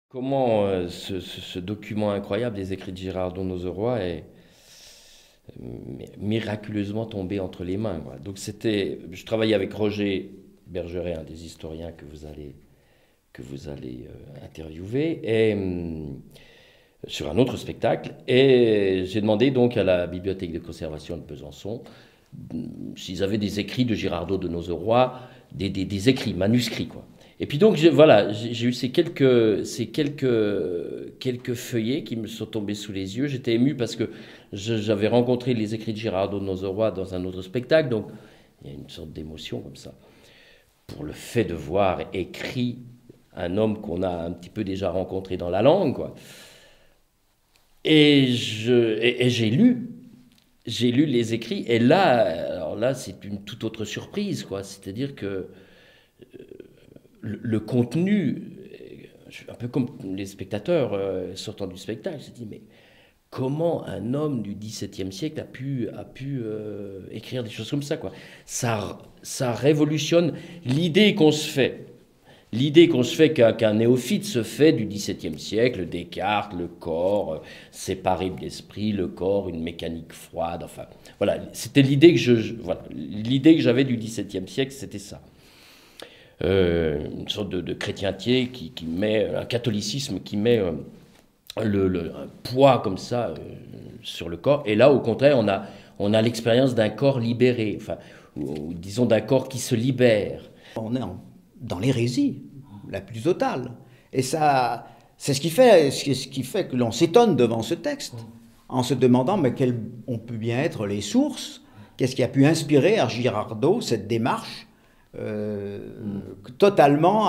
Comment ce document incroyable des écrits de Girardot Nozeroy est miraculeusement tombé entre les mains, quoi. Donc je travaillais avec Roger Bergeret, un des historiens que vous allez interviewer, et sur un autre spectacle, et j'ai demandé donc à la bibliothèque de conservation de Besançon s'ils avaient des écrits de Girardot de Nozeroy, des écrits, manuscrits, quoi. Et puis donc, voilà, j'ai eu quelques feuillets qui me sont tombés sous les yeux. J'étais ému parce que j'avais rencontré les écrits de Girardot de Nozeroy dans un autre spectacle, donc il y a une sorte d'émotion comme ça, pour le fait de voir écrit un homme qu'on a un petit peu déjà rencontré dans la langue, quoi. Et j'ai lu les écrits, et là, alors là, c'est une toute autre surprise, quoi. C'est-à-dire que le contenu, un peu comme les spectateurs sortant du spectacle, je me dis, mais comment un homme du XVIIe siècle a pu écrire des choses comme ça, quoi. Ça révolutionne l'idée qu'on se fait. L'idée qu'on se fait qu'un néophyte se fait du XVIIe siècle, Descartes, le corps, séparé de l'esprit, le corps, une mécanique froide, enfin, voilà, c'était l'idée voilà, l'idée que j'avais du XVIIe siècle, c'était ça. Une sorte de chrétienté qui met, un catholicisme qui met un poids comme ça sur le corps. Et là, au contraire, on a l'expérience d'un corps libéré, enfin, ou disons d'un corps qui se libère. On est dans l'hérésie la plus totale. Et ça, c'est ce qui fait que l'on s'étonne devant ce texte, en se demandant mais quelles ont pu bien être les sources, qu'est-ce qui a pu inspirer à Girardot cette démarche totalement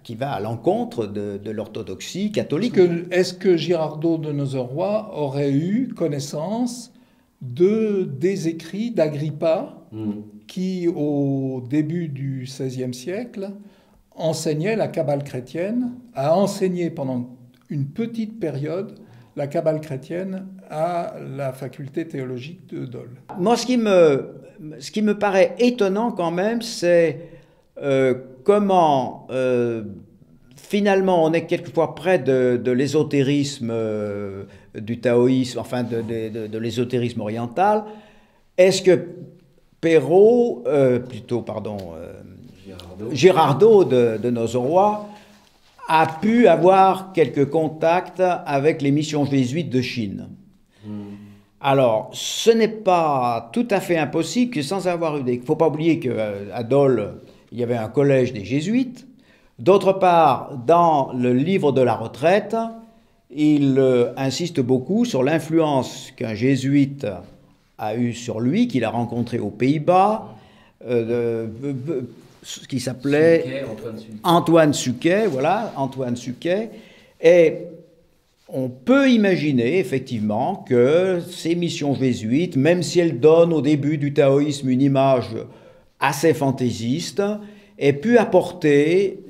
qui va à l'encontre de l'orthodoxie catholique. Est-ce que Girardot de Nozeroy aurait eu connaissance des écrits d'Agrippa qui, au début du XVIe siècle, enseignait la Kabbale chrétienne, a enseigné pendant une petite période la Kabbale chrétienne à la faculté théologique de Dole? Moi, ce qui me paraît étonnant quand même, c'est comment finalement on est quelquefois près de l'ésotérisme du taoïsme, enfin de l'ésotérisme oriental. Est-ce que Girardot de Nozeroy a pu avoir quelques contacts avec les missions jésuites de Chine. Alors, ce n'est pas tout à fait impossible que sans avoir eu des... Il ne faut pas oublier qu'à Dole, il y avait un collège des jésuites. D'autre part, dans le livre de la retraite, il insiste beaucoup sur l'influence qu'un jésuite a eue sur lui, qu'il a rencontré aux Pays-Bas, qui s'appelait Antoine Suquet, voilà, Antoine Suquet. Et on peut imaginer effectivement que ces missions jésuites, même si elles donnent au début du taoïsme une image assez fantaisiste, aient pu apporter,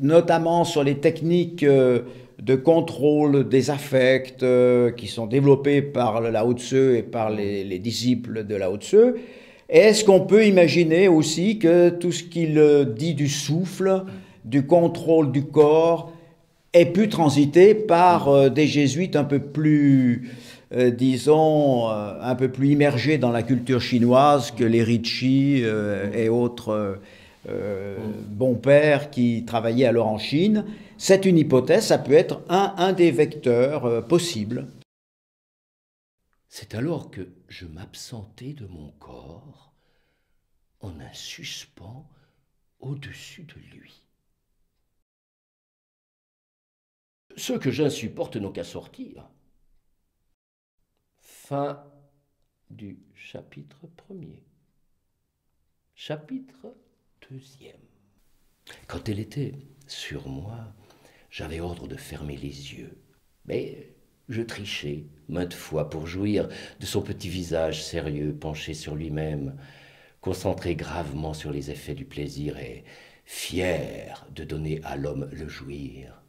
notamment sur les techniques de contrôle des affects qui sont développées par le Lao Tzu et par les disciples de Lao Tzu. Est-ce qu'on peut imaginer aussi que tout ce qu'il dit du souffle, du contrôle du corps, ait pu transiter par des jésuites un peu plus, disons, un peu plus immergés dans la culture chinoise que les Ricci et autres bons pères qui travaillaient alors en Chine? C'est une hypothèse, ça peut être un des vecteurs possibles. C'est alors que je m'absentais de mon corps en un suspens au-dessus de lui. Ce que j'insupporte n'ont qu'à sortir. Fin du chapitre 1er. Chapitre 2e. Quand elle était sur moi, j'avais ordre de fermer les yeux, mais je trichais maintes fois pour jouir de son petit visage sérieux penché sur lui-même, concentré gravement sur les effets du plaisir et fier de donner à l'homme le jouir.